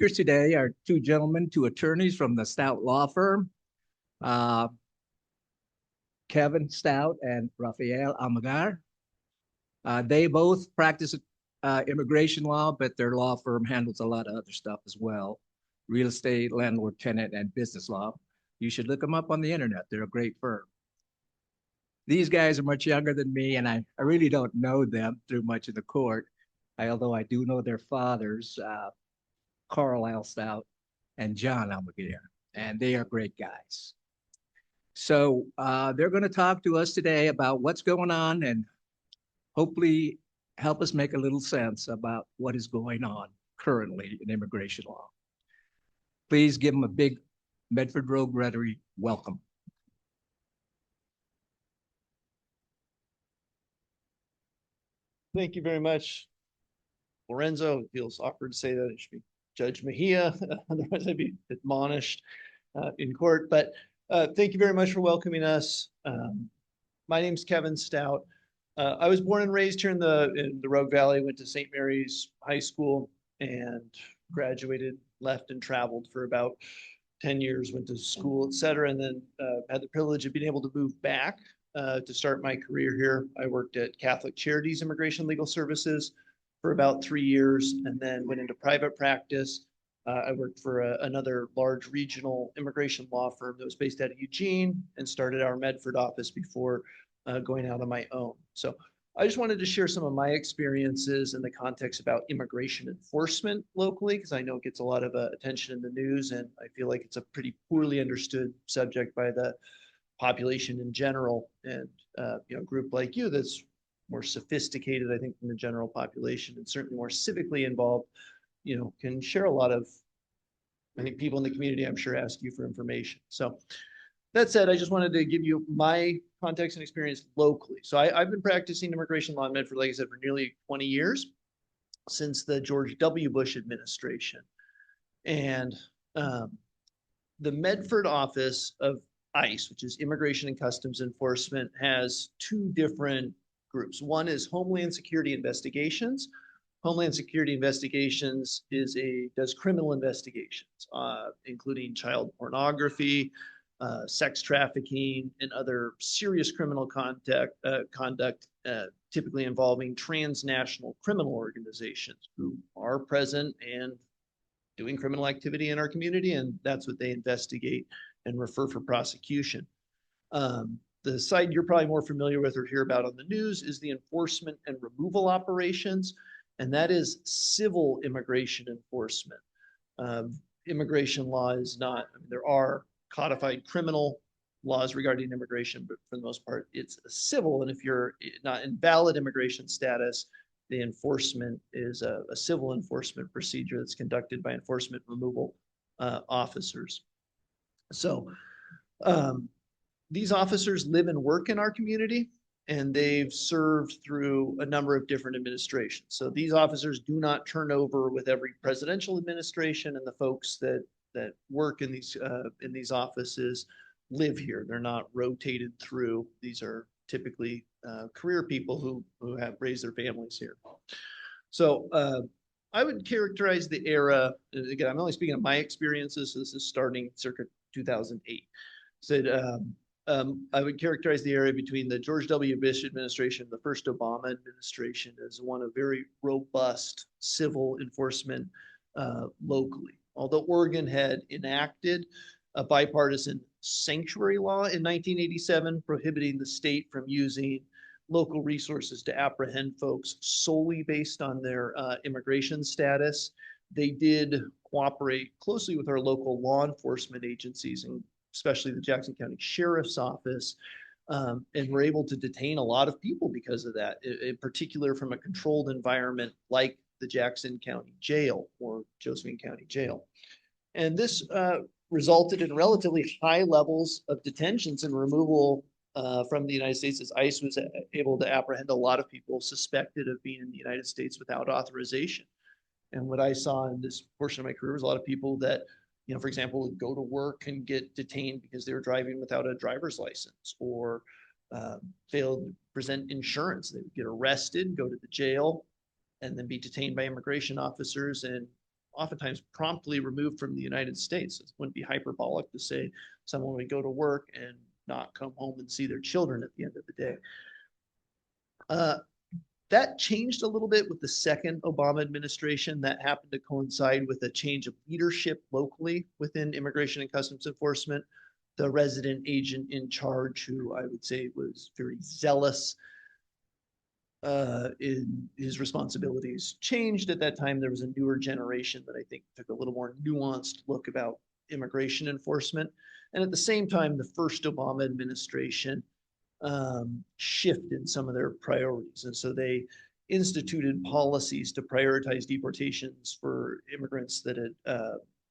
speakers today are two gentlemen, two attorneys from the Stout Law Firm, uh, Kevin Stout and Rafael Almaguer. They both practice immigration law, but their law firm handles a lot of other stuff as well. Real estate, landlord, tenant, and business law. You should look them up on the internet. They're a great firm. These guys are much younger than me, and I really don't know them through much of the court, although I do know their fathers, Carl L. Stout and John Almaguer, and they are great guys. So they're going to talk to us today about what's going on and hopefully help us make a little sense about what is going on currently in immigration law. Please give them a big Medford Road Rotary welcome. Thank you very much, Lorenzo. It feels awkward to say that. It should be Judge Mejia, otherwise I'd be admonished in court. But thank you very much for welcoming us. My name's Kevin Stout. I was born and raised here in the Rogue Valley, went to St. Mary's High School and graduated, left and traveled for about 10 years, went to school, etc. And then had the privilege of being able to move back to start my career here. I worked at Catholic Charities Immigration Legal Services for about 3 years and then went into private practice. I worked for another large regional immigration law firm that was based out of Eugene and started our Medford office before going out on my own. So I just wanted to share some of my experiences in the context about immigration enforcement locally, because I know it gets a lot of attention in the news, and I feel like it's a pretty poorly understood subject by the population in general. And a group like you that's more sophisticated, I think, than the general population and certainly more civically involved, can share a lot of, I think people in the community, I'm sure, ask you for information. So that said, I just wanted to give you my context and experience locally. So I've been practicing immigration law in Medford, like I said, for nearly 20 years, since the George W. Bush administration. And the Medford office of ICE, which is Immigration and Customs Enforcement, has two different groups. One is Homeland Security Investigations. Homeland Security Investigations does criminal investigations, including child pornography, sex trafficking, and other serious criminal conduct, typically involving transnational criminal organizations who are present and doing criminal activity in our community, and that's what they investigate and refer for prosecution. The side you're probably more familiar with or hear about on the news is the enforcement and removal operations, and that is civil immigration enforcement. Immigration law is not, there are codified criminal laws regarding immigration, but for the most part, it's civil. And if you're not in valid immigration status, the enforcement is a civil enforcement procedure that's conducted by enforcement removal officers. So these officers live and work in our community, and they've served through a number of different administrations. So these officers do not turn over with every presidential administration, and the folks that work in these offices live here. They're not rotated through. These are typically career people who have raised their families here. So I would characterize the era, again, I'm only speaking of my experiences, so this is starting circa 2008. I would characterize the area between the George W. Bush administration and the first Obama administration as one of very robust civil enforcement locally. Although Oregon had enacted a bipartisan sanctuary law in 1987, prohibiting the state from using local resources to apprehend folks solely based on their immigration status, they did cooperate closely with our local law enforcement agencies, and especially the Jackson County Sheriff's Office, and were able to detain a lot of people because of that, in particular from a controlled environment like the Jackson County Jail or Josephine County Jail. And this resulted in relatively high levels of detentions and removal from the United States, as ICE was able to apprehend a lot of people suspected of being in the United States without authorization. And what I saw in this portion of my career was a lot of people that, for example, would go to work and get detained because they were driving without a driver's license or failed to present insurance. They would get arrested, go to the jail, and then be detained by immigration officers and oftentimes promptly removed from the United States. It wouldn't be hyperbolic to say someone would go to work and not come home and see their children at the end of the day. That changed a little bit with the second Obama administration. That happened to coincide with a change of leadership locally within Immigration and Customs Enforcement. The resident agent in charge, who I would say was very zealous in his responsibilities, changed at that time. There was a newer generation that I think took a little more nuanced look about immigration enforcement. And at the same time, the first Obama administration shifted some of their priorities. And so they instituted policies to prioritize deportations for immigrants that had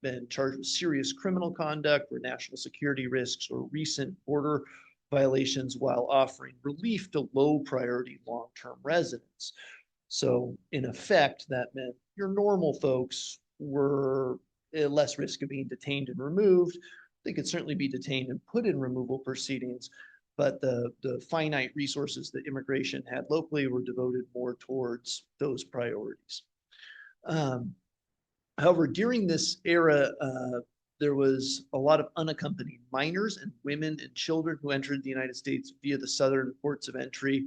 been charged with serious criminal conduct or national security risks or recent border violations, while offering relief to low priority long-term residents. So in effect, that meant your normal folks were at less risk of being detained and removed. They could certainly be detained and put in removal proceedings, but the finite resources that immigration had locally were devoted more towards those priorities. However, during this era, there was a lot of unaccompanied minors and women and children who entered the United States via the southern ports of entry,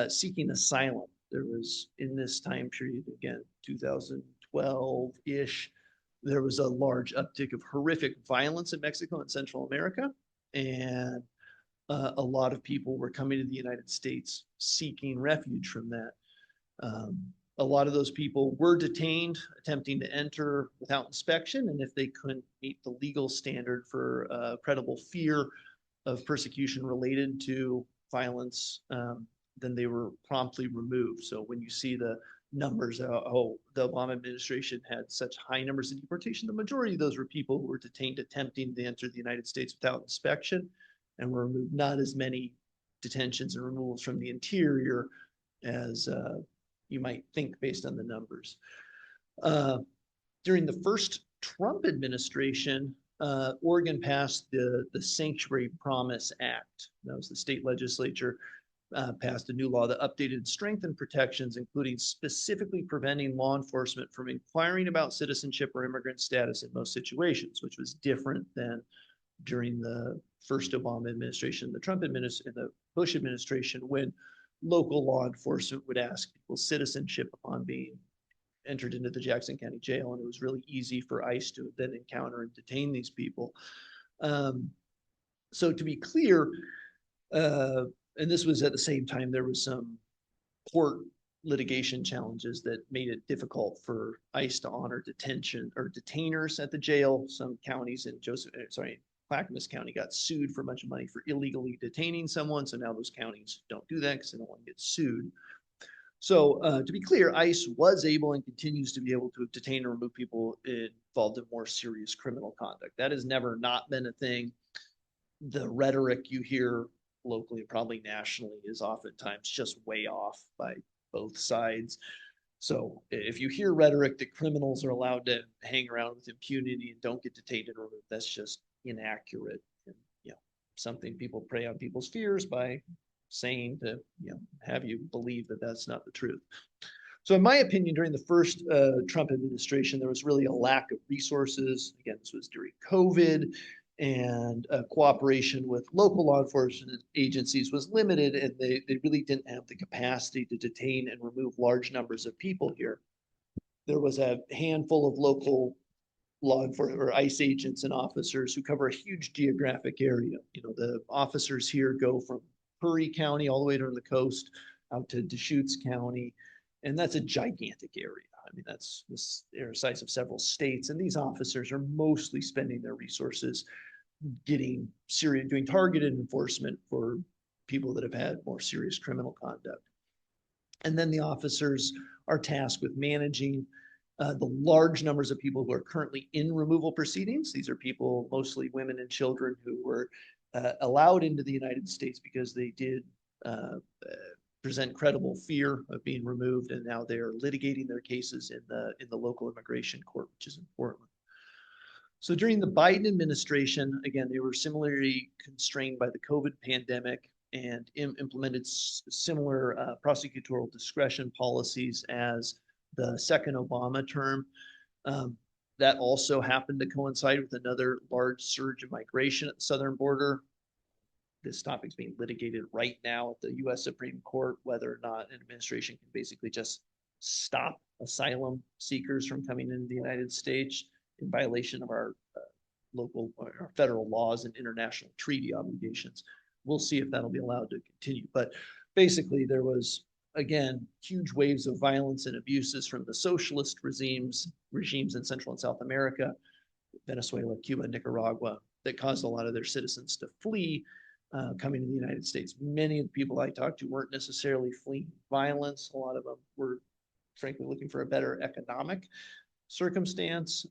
seeking asylum. There was, in this time period, again, 2012-ish, there was a large uptick of horrific violence in Mexico and Central America. And a lot of people were coming to the United States seeking refuge from that. A lot of those people were detained, attempting to enter without inspection, and if they couldn't meet the legal standard for credible fear of persecution related to violence, then they were promptly removed. So when you see the numbers, the Obama administration had such high numbers of deportation, the majority of those were people who were detained attempting to enter the United States without inspection, and were removed. Not as many detentions and removals from the interior as you might think based on the numbers. During the first Trump administration, Oregon passed the Sanctuary Promise Act. That was the state legislature passed a new law that updated and strengthened protections, including specifically preventing law enforcement from inquiring about citizenship or immigrant status in most situations, which was different than during the first Obama administration, the Trump administration, the Bush administration, when local law enforcement would ask people's citizenship upon being entered into the Jackson County Jail, and it was really easy for ICE to then encounter and detain these people. So to be clear, and this was at the same time, there was some court litigation challenges that made it difficult for ICE to honor detention or detainers at the jail. Some counties in Clackamas County got sued for a bunch of money for illegally detaining someone. So now those counties don't do that because they don't want to get sued. So to be clear, ICE was able and continues to be able to detain and remove people involved in more serious criminal conduct. That has never not been a thing. The rhetoric you hear locally, probably nationally, is oftentimes just way off by both sides. So if you hear rhetoric that criminals are allowed to hang around with impunity and don't get detained and removed, that's just inaccurate, and something people prey on people's fears by saying to have you believe that that's not the truth. So in my opinion, during the first Trump administration, there was really a lack of resources. Again, this was during COVID, and cooperation with local law enforcement agencies was limited, and they really didn't have the capacity to detain and remove large numbers of people here. There was a handful of local law enforcement or ICE agents and officers who cover a huge geographic area. The officers here go from Curry County all the way to the coast out to Deschutes County, and that's a gigantic area. I mean, that's the size of several states, and these officers are mostly spending their resources doing targeted enforcement for people that have had more serious criminal conduct. And then the officers are tasked with managing the large numbers of people who are currently in removal proceedings. These are people, mostly women and children, who were allowed into the United States because they did present credible fear of being removed, and now they are litigating their cases in the local immigration court, which is in Portland. So during the Biden administration, again, they were similarly constrained by the COVID pandemic and implemented similar prosecutorial discretion policies as the second Obama term. That also happened to coincide with another large surge of migration at the southern border. This topic's being litigated right now at the U.S. Supreme Court, whether or not an administration can basically just stop asylum seekers from coming into the United States in violation of our local or federal laws and international treaty obligations. We'll see if that'll be allowed to continue. But basically, there was, again, huge waves of violence and abuses from the socialist regimes in Central and South America, Venezuela, Cuba, Nicaragua, that caused a lot of their citizens to flee, coming to the United States. Many of the people I talked to weren't necessarily fleeing violence. A lot of them were, frankly, looking for a better economic circumstance.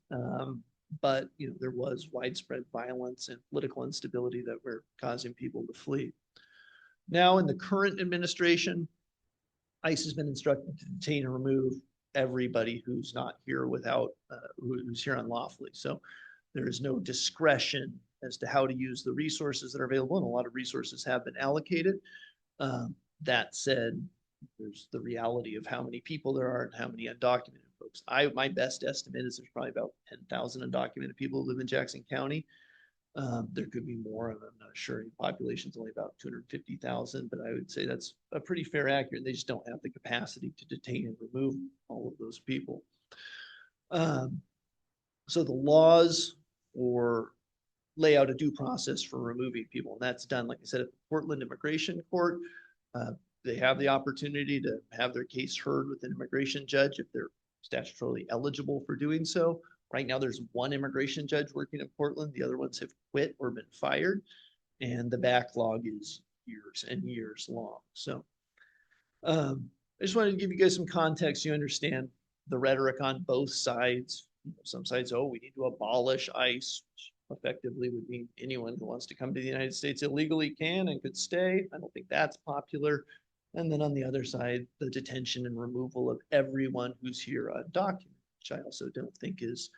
But there was widespread violence and political instability that were causing people to flee. Now, in the current administration, ICE has been instructed to detain and remove everybody who's not here who's here unlawfully. So there is no discretion as to how to use the resources that are available, and a lot of resources have been allocated. That said, there's the reality of how many people there are and how many undocumented folks. My best estimate is there's probably about 10,000 undocumented people who live in Jackson County. There could be more, I'm not sure. The population's only about 250,000, but I would say that's a pretty fair accurate. They just don't have the capacity to detain and remove all of those people. So the laws lay out a due process for removing people, and that's done, like I said, at the Portland Immigration Court. They have the opportunity to have their case heard with an immigration judge if they're statutorily eligible for doing so. Right now, there's one immigration judge working in Portland. The other ones have quit or been fired, and the backlog is years and years long. So I just wanted to give you guys some context. You understand the rhetoric on both sides. Some sides, we need to abolish ICE, which effectively would mean anyone who wants to come to the United States illegally can and could stay. I don't think that's popular. And then on the other side, the detention and removal of everyone who's here undocumented, which I also don't think is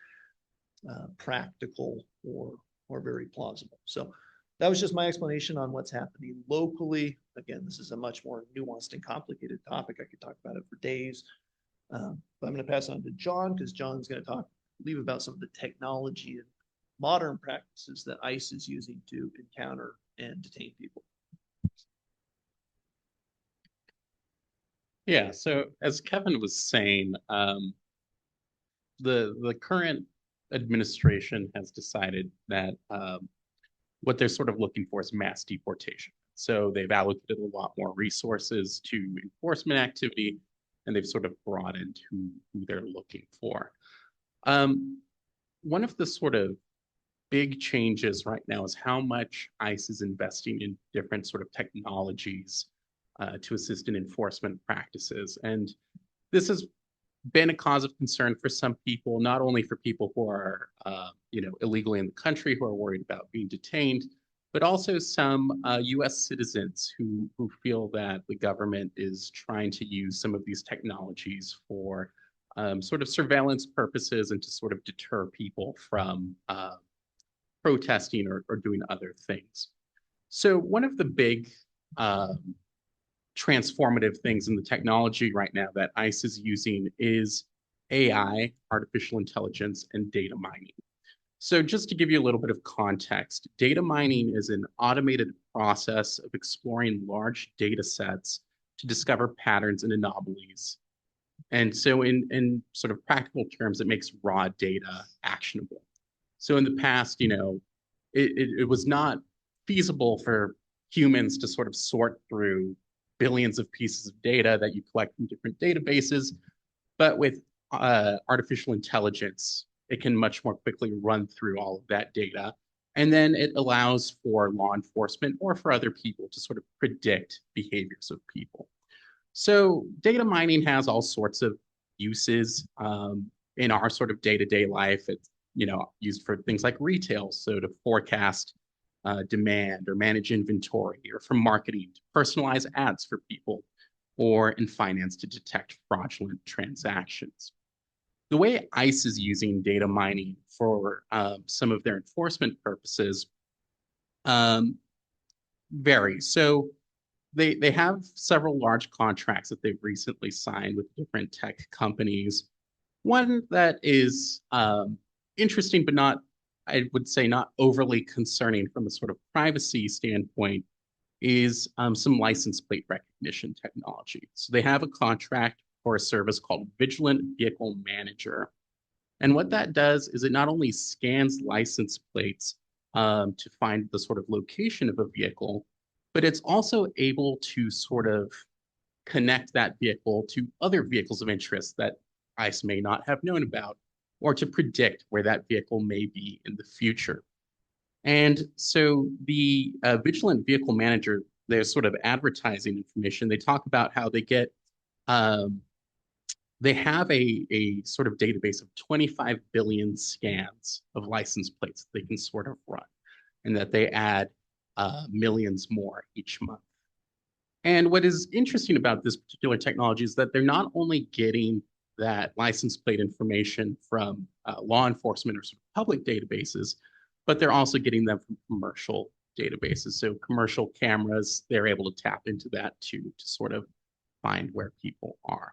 practical or very plausible. So that was just my explanation on what's happening locally. Again, this is a much more nuanced and complicated topic. I could talk about it for days. But I'm going to pass on to John, because John's going to talk about some of the technology and modern practices that ICE is using to encounter and detain people. Yeah, so as Kevin was saying, the current administration has decided that what they're sort of looking for is mass deportation. So they've allocated a lot more resources to enforcement activity, and they've sort of broadened who they're looking for. One of the sort of big changes right now is how much ICE is investing in different sort of technologies to assist in enforcement practices. And this has been a cause of concern for some people, not only for people who are illegally in the country who are worried about being detained, but also some US citizens who feel that the government is trying to use some of these technologies for sort of surveillance purposes and to sort of deter people from protesting or doing other things. So one of the big transformative things in the technology right now that ICE is using is AI, artificial intelligence, and data mining. So just to give you a little bit of context, data mining is an automated process of exploring large data sets to discover patterns and anomalies. And so in sort of practical terms, it makes raw data actionable. So in the past, it was not feasible for humans to sort of sort through billions of pieces of data that you collect from different databases. But with artificial intelligence, it can much more quickly run through all of that data. And then it allows for law enforcement or for other people to sort of predict behaviors of people. So data mining has all sorts of uses in our sort of day-to-day life. It's used for things like retail, so to forecast demand or manage inventory, or for marketing to personalize ads for people, or in finance to detect fraudulent transactions. The way ICE is using data mining for some of their enforcement purposes vary. So they have several large contracts that they've recently signed with different tech companies. One that is interesting, but not, I would say, not overly concerning from a sort of privacy standpoint, is some license plate recognition technology. So they have a contract for a service called Vigilant Vehicle Manager. And what that does is it not only scans license plates to find the sort of location of a vehicle, but it's also able to sort of connect that vehicle to other vehicles of interest that ICE may not have known about, or to predict where that vehicle may be in the future. And so the Vigilant Vehicle Manager, they're sort of advertising information. They talk about how they have a sort of database of 25 billion scans of license plates they can sort of run, and that they add millions more each month. And what is interesting about this particular technology is that they're not only getting that license plate information from law enforcement or sort of public databases, but they're also getting them from commercial databases. So commercial cameras, they're able to tap into that to sort of find where people are.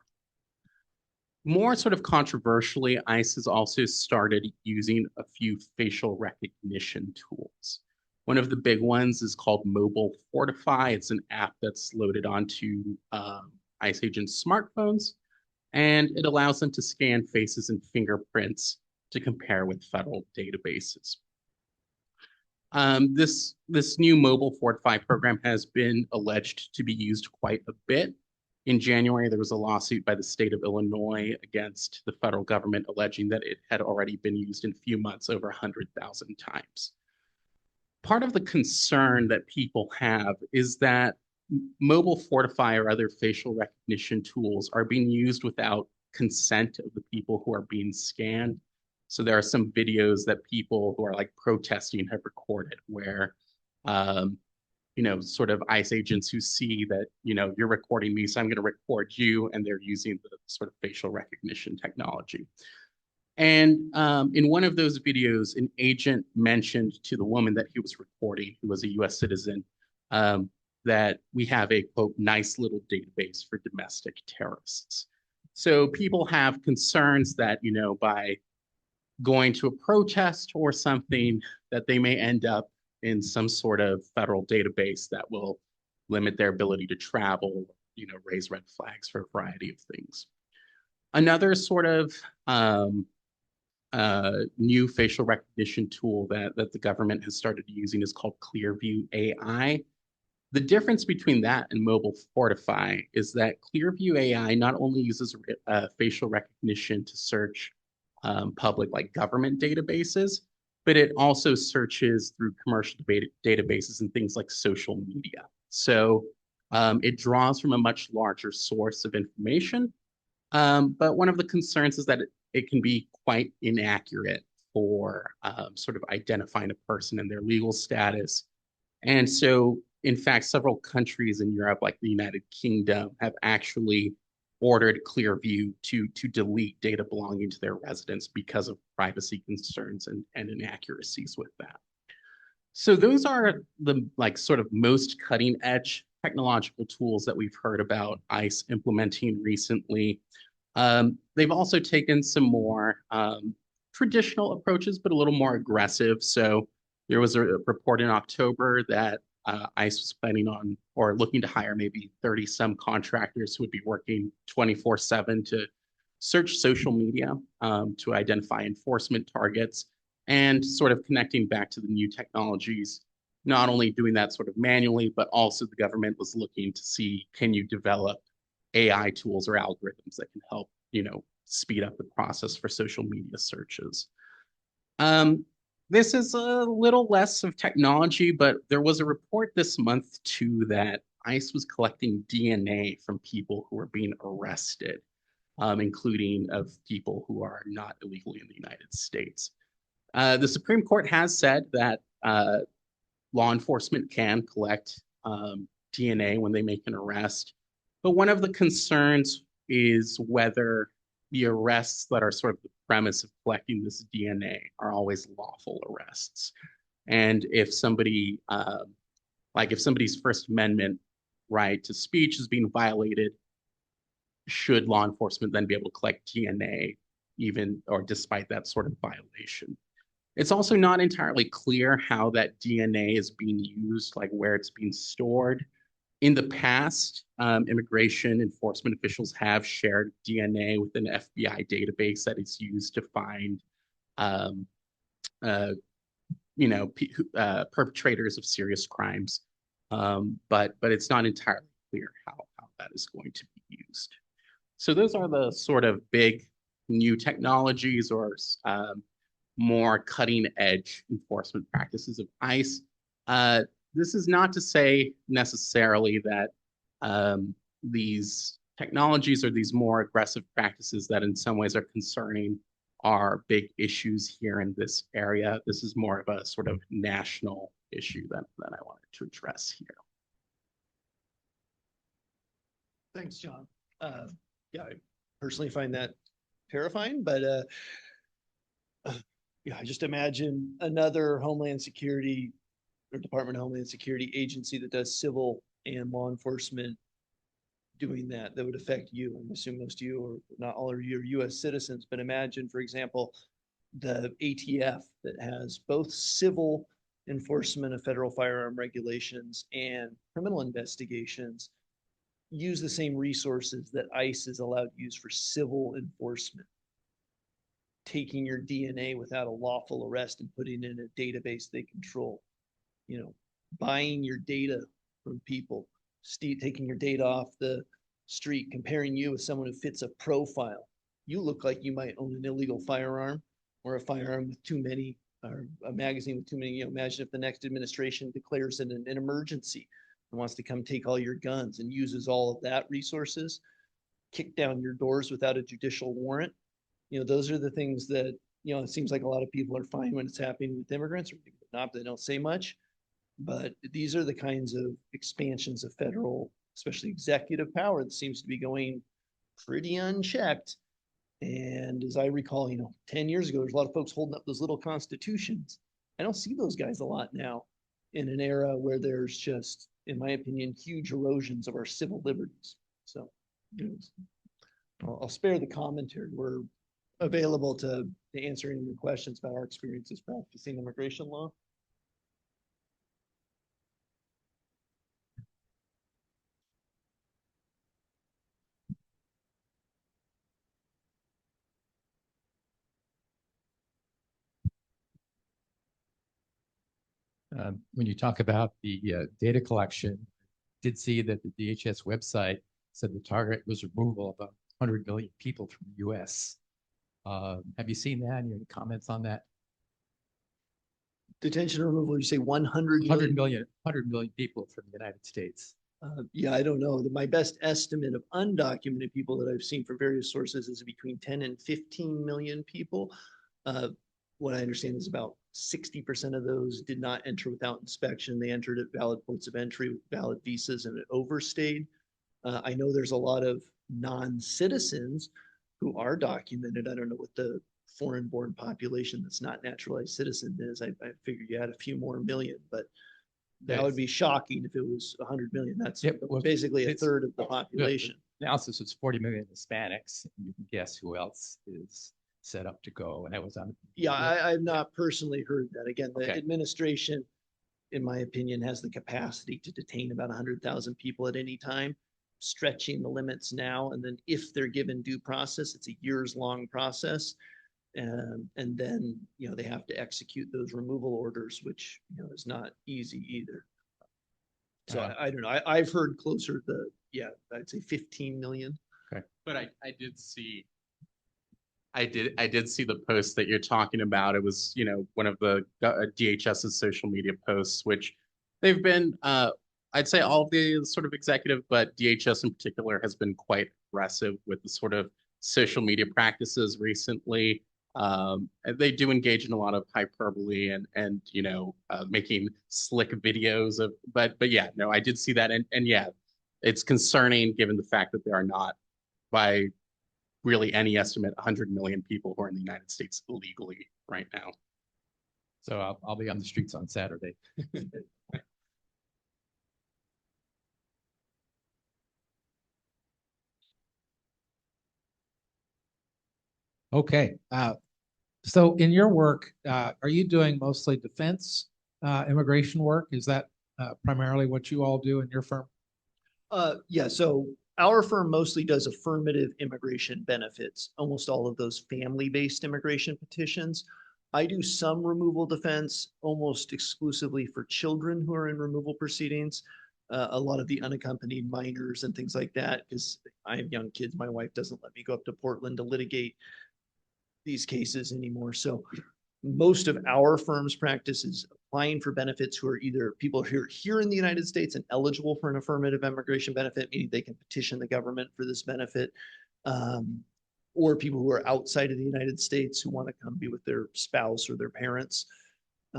More sort of controversially, ICE has also started using a few facial recognition tools. One of the big ones is called Mobile Fortify. It's an app that's loaded onto ICE agents' smartphones, and it allows them to scan faces and fingerprints to compare with federal databases. This new Mobile Fortify program has been alleged to be used quite a bit. In January, there was a lawsuit by the state of Illinois against the federal government alleging that it had already been used in a few months over 100,000 times. Part of the concern that people have is that Mobile Fortify or other facial recognition tools are being used without consent of the people who are being scanned. So there are some videos that people who are like protesting have recorded where sort of ICE agents who see that, you're recording me, so I'm going to record you, and they're using the sort of facial recognition technology. And in one of those videos, an agent mentioned to the woman that he was recording, who was a US citizen, that we have a, quote, nice little database for domestic terrorists. So people have concerns that, by going to a protest or something, that they may end up in some sort of federal database that will limit their ability to travel, raise red flags for a variety of things. Another sort of new facial recognition tool that the government has started using is called Clearview AI. The difference between that and Mobile Fortify is that Clearview AI not only uses facial recognition to search public like government databases, but it also searches through commercial databases and things like social media. So it draws from a much larger source of information. But one of the concerns is that it can be quite inaccurate for sort of identifying a person and their legal status. And so, in fact, several countries in Europe, like the United Kingdom, have actually ordered Clearview to delete data belonging to their residents because of privacy concerns and inaccuracies with that. So those are the sort of most cutting edge technological tools that we've heard about ICE implementing recently. They've also taken some more traditional approaches, but a little more aggressive. So there was a report in October that ICE was planning on or looking to hire maybe 30 some contractors who would be working 24/7 to search social media to identify enforcement targets, and sort of connecting back to the new technologies, not only doing that sort of manually, but also the government was looking to see, can you develop AI tools or algorithms that can help, speed up the process for social media searches. This is a little less of technology, but there was a report this month too that ICE was collecting DNA from people who were being arrested, including of people who are not illegally in the United States. The Supreme Court has said that law enforcement can collect DNA when they make an arrest, but one of the concerns is whether the arrests that are sort of the premise of collecting this DNA are always lawful arrests. And if somebody, if somebody's First Amendment right to speech is being violated, should law enforcement then be able to collect DNA, even or despite that sort of violation. It's also not entirely clear how that DNA is being used, like where it's being stored. In the past, immigration enforcement officials have shared DNA with an FBI database that is used to find, um, uh, perpetrators of serious crimes. But it's not entirely clear how that is going to be used. So those are the sort of big new technologies or more cutting edge enforcement practices of ICE. This is not to say necessarily that these technologies or these more aggressive practices that in some ways are concerning are big issues here in this area. This is more of a sort of national issue that I wanted to address here. Thanks, John. Yeah, I personally find that terrifying, but yeah, I just imagine another Homeland Security or Department of Homeland Security agency that does civil and law enforcement doing that would affect you. I'm assuming most of you, or not all of you, are U.S. citizens, but imagine, for example, the ATF that has both civil enforcement of federal firearm regulations and criminal investigations use the same resources that ICE is allowed to use for civil enforcement. Taking your DNA without a lawful arrest and putting it in a database they control, buying your data from people, taking your data off the street, comparing you with someone who fits a profile. You look like you might own an illegal firearm or a firearm with too many, or a magazine with too many. Imagine if the next administration declares it an emergency and wants to come take all your guns and uses all of that resources, kick down your doors without a judicial warrant. Those are the things that, it seems like a lot of people are fine when it's happening with immigrants, or not, they don't say much. But these are the kinds of expansions of federal, especially executive power, that seems to be going pretty unchecked. And as I recall, 10 years ago, there's a lot of folks holding up those little constitutions. I don't see those guys a lot now in an era where there's just, in my opinion, huge erosions of our civil liberties. So I'll spare the commentary. We're available to answer any of your questions about our experiences practicing immigration law. When you talk about the data collection, did see that the DHS website said the target was removal of 100 million people from the U.S. Have you seen that? Any comments on that? Detention removal, you say 100 million? 100 million people from the United States. Yeah, I don't know. My best estimate of undocumented people that I've seen from various sources is between 10 and 15 million people. What I understand is about 60% of those did not enter without inspection. They entered at valid ports of entry with valid visas and it overstayed. I know there's a lot of non-citizens who are documented. I don't know what the foreign-born population that's not naturalized citizen is. I figured you had a few more million, but that would be shocking if it was 100 million. That's basically a third of the population. The analysis was 40 million Hispanics. And you can guess who else is set up to go. And that was on. Yeah, I've not personally heard that. Again, the administration, in my opinion, has the capacity to detain about 100,000 people at any time, stretching the limits now. And then if they're given due process, it's a years-long process. And then, they have to execute those removal orders, which, is not easy either. So I don't know. I've heard closer to, I'd say 15 million. Okay. But I did see the post that you're talking about. It was, one of the DHS's social media posts, which they've been, I'd say all of the sort of executive, but DHS in particular has been quite aggressive with the sort of social media practices recently. They do engage in a lot of hyperbole and making slick videos of, but yeah, no, I did see that. And yeah, it's concerning given the fact that there are not, by really any estimate, 100 million people who are in the United States illegally right now. So I'll be on the streets on Saturday. Okay. So in your work, are you doing mostly defense immigration work? Is that primarily what you all do in your firm? Yeah, so our firm mostly does affirmative immigration benefits, almost all of those family-based immigration petitions. I do some removal defense, almost exclusively for children who are in removal proceedings. A lot of the unaccompanied minors and things like that, because I have young kids. My wife doesn't let me go up to Portland to litigate these cases anymore. So most of our firm's practice is applying for benefits who are either people who are here in the United States and eligible for an affirmative immigration benefit, meaning they can petition the government for this benefit, or people who are outside of the United States who want to come be with their spouse or their parents.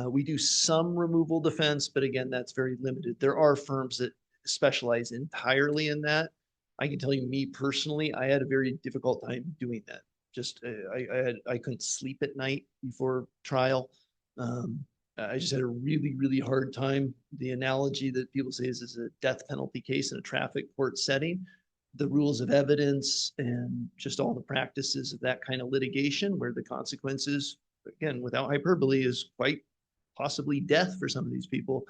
We do some removal defense, but again, that's very limited. There are firms that specialize entirely in that. I can tell you, me personally, I had a very difficult time doing that. Just I couldn't sleep at night before trial. I just had a really hard time. The analogy that people say is a death penalty case in a traffic court setting. The rules of evidence and just all the practices of that kind of litigation, where the consequences, again, without hyperbole, is quite possibly death for some of these people,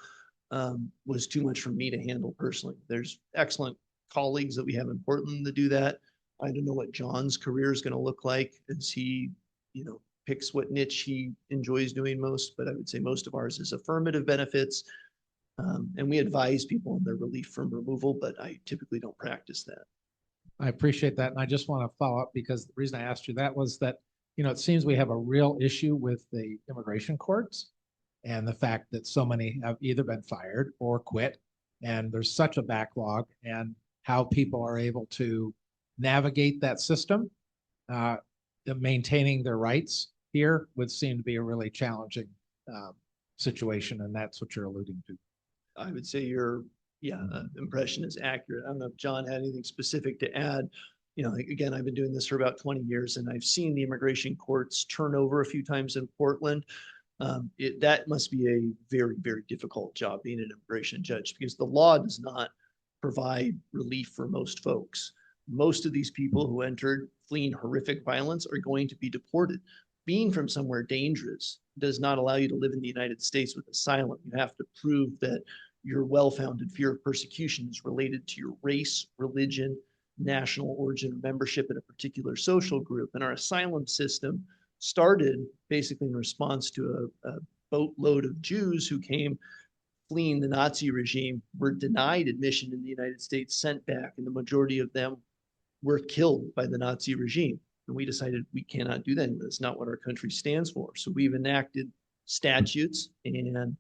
was too much for me to handle personally. There's excellent colleagues that we have in Portland that do that. I don't know what John's career is going to look like as he, picks what niche he enjoys doing most, but I would say most of ours is affirmative benefits. And we advise people on their relief from removal, but I typically don't practice that. I appreciate that. And I just want to follow up because the reason I asked you that was that, it seems we have a real issue with the immigration courts and the fact that so many have either been fired or quit. And there's such a backlog, and how people are able to navigate that system, maintaining their rights here would seem to be a really challenging situation. And that's what you're alluding to. I would say your impression is accurate. I don't know if John had anything specific to add. Again, I've been doing this for about 20 years, and I've seen the immigration courts turn over a few times in Portland. That must be a very difficult job being an immigration judge, because the law does not provide relief for most folks. Most of these people who entered fleeing horrific violence are going to be deported. Being from somewhere dangerous does not allow you to live in the United States with asylum. You have to prove that your well-founded fear of persecution is related to your race, religion, national origin, membership in a particular social group. And our asylum system started basically in response to a boatload of Jews who came fleeing the Nazi regime, were denied admission in the United States, sent back, and the majority of them were killed by the Nazi regime. And we decided we cannot do that. That's not what our country stands for. So we've enacted statutes and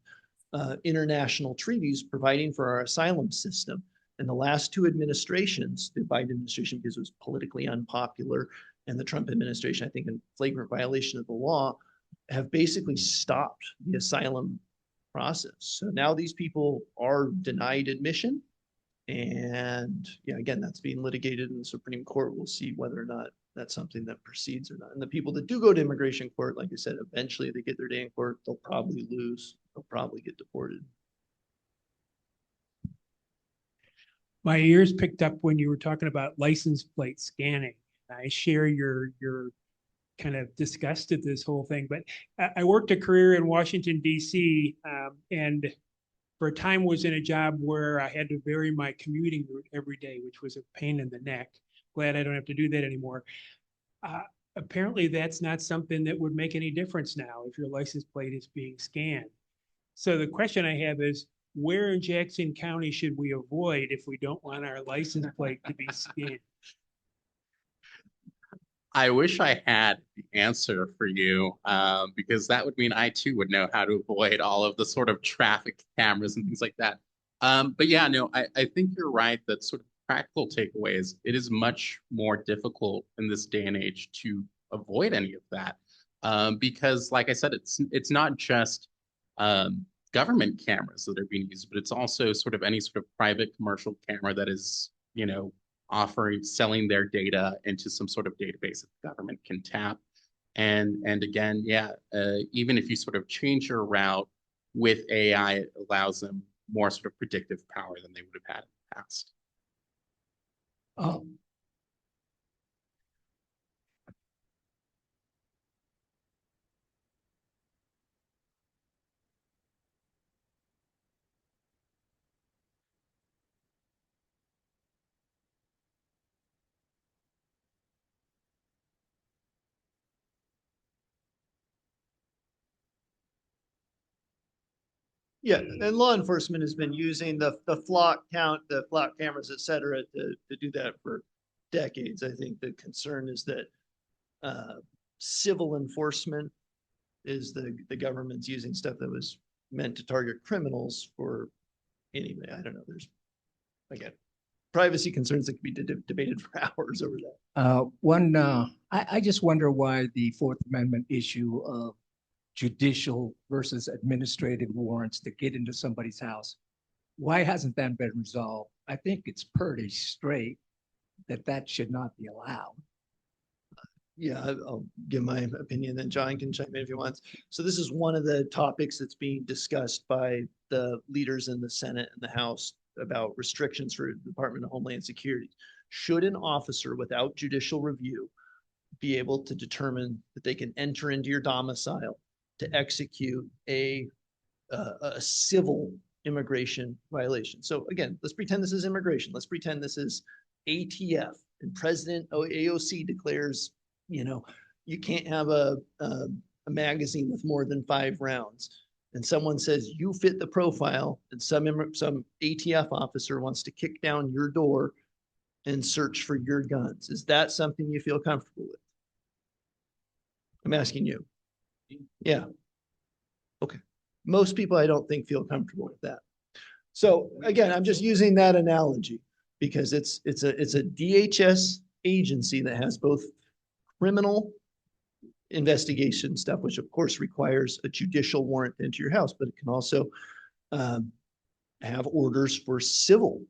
international treaties providing for our asylum system. And the last two administrations, the Biden administration, because it was politically unpopular, and the Trump administration, I think in flagrant violation of the law, have basically stopped the asylum process. So now these people are denied admission. And again, that's being litigated in the Supreme Court. We'll see whether or not that's something that proceeds or not. And the people that do go to immigration court, like I said, eventually they get their day in court, they'll probably lose, they'll probably get deported. My ears picked up when you were talking about license plate scanning. I share your kind of disgust at this whole thing, but I worked a career in Washington, D.C., and for a time was in a job where I had to vary my commuting route every day, which was a pain in the neck. Glad I don't have to do that anymore. Apparently, that's not something that would make any difference now if your license plate is being scanned. So the question I have is, where in Jackson County should we avoid if we don't want our license plate to be scanned? I wish I had the answer for you, because that would mean I too would know how to avoid all of the sort of traffic cameras and things like that. But yeah, no, I think you're right that sort of practical takeaways, it is much more difficult in this day and age to avoid any of that. Because like I said, it's not just government cameras that are being used, but it's also sort of any sort of private commercial camera that is, selling their data into some sort of database that the government can tap. And again, even if you sort of change your route with AI, it allows them more sort of predictive power than they would have had in the past. Yeah, and law enforcement has been using the flock count, the flock cameras, et cetera, to do that for decades. I think the concern is that civil enforcement is the government's using stuff that was meant to target criminals for anyway. I don't know. There's again privacy concerns that could be debated for hours over that. I just wonder why the Fourth Amendment issue of judicial versus administrative warrants to get into somebody's house, why hasn't that been resolved? I think it's pretty straight that that should not be allowed. Yeah, I'll give my opinion, then John can chime in if he wants. So this is one of the topics that's being discussed by the leaders in the Senate and the House about restrictions for the Department of Homeland Security. Should an officer without judicial review be able to determine that they can enter into your domicile to execute a civil immigration violation? So again, let's pretend this is immigration. Let's pretend this is ATF and President AOC declares, you can't have a magazine with more than 5 rounds. And someone says you fit the profile, and some ATF officer wants to kick down your door and search for your guns. Is that something you feel comfortable with? I'm asking you. Yeah. Okay. Most people I don't think feel comfortable with that. So again, I'm just using that analogy because it's a DHS agency that has both criminal investigation stuff, which of course requires a judicial warrant to enter your house, but it can also have orders for civil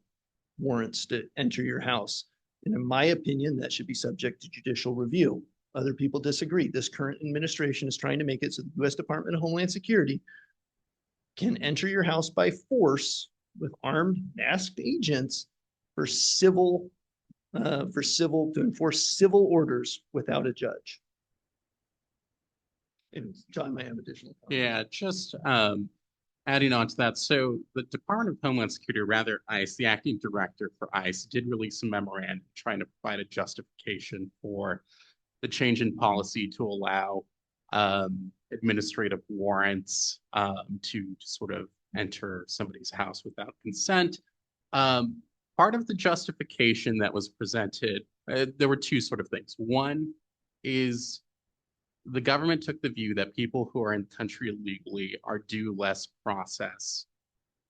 warrants to enter your house. And in my opinion, that should be subject to judicial review. Other people disagree. This current administration is trying to make it so the U.S. Department of Homeland Security can enter your house by force with armed, masked agents for civil to enforce civil orders without a judge. And John might have additional comments. Yeah, just adding on to that. So the Department of Homeland Security, or rather ICE, the acting director for ICE, did release a memorandum trying to provide a justification for the change in policy to allow administrative warrants to sort of enter somebody's house without consent. Part of the justification that was presented, there were 2 sort of things. One is the government took the view that people who are in the country illegally are due less process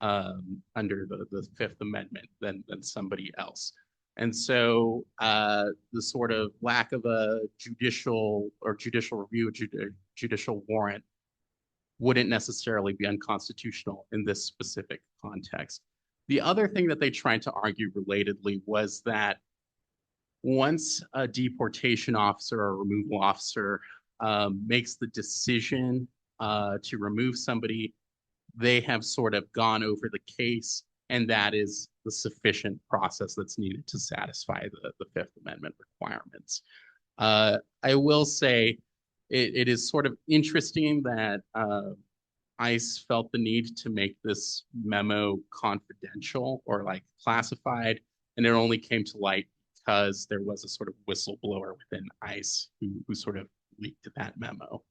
under the Fifth Amendment than somebody else. And so the sort of lack of a judicial review, judicial warrant wouldn't necessarily be unconstitutional in this specific context. The other thing that they tried to argue relatedly was that once a deportation officer or removal officer makes the decision to remove somebody, they have sort of gone over the case, and that is the sufficient process that's needed to satisfy the Fifth Amendment requirements. I will say it is sort of interesting that ICE felt the need to make this memo confidential or like classified, and it only came to light because there was a sort of whistleblower within ICE who sort of leaked that memo.